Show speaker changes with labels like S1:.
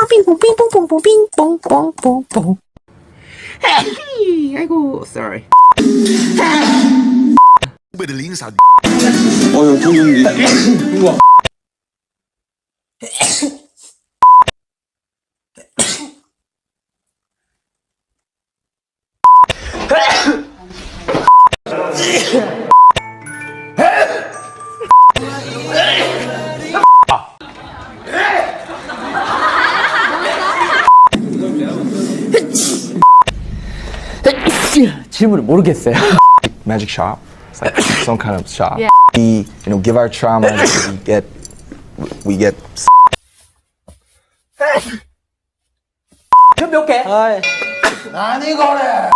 S1: 빙봉빙봉봉봉빙봉봉봉봉봉. 아이고, sorry.
S2: 여기 좋은데. 우와.
S3: 질문을 모르겠어요.
S4: Magic shop. It's like some kind of shop.
S5: Yeah.
S4: We, give our trauma. We get.
S3: 몇 개?
S2: 아니 거래.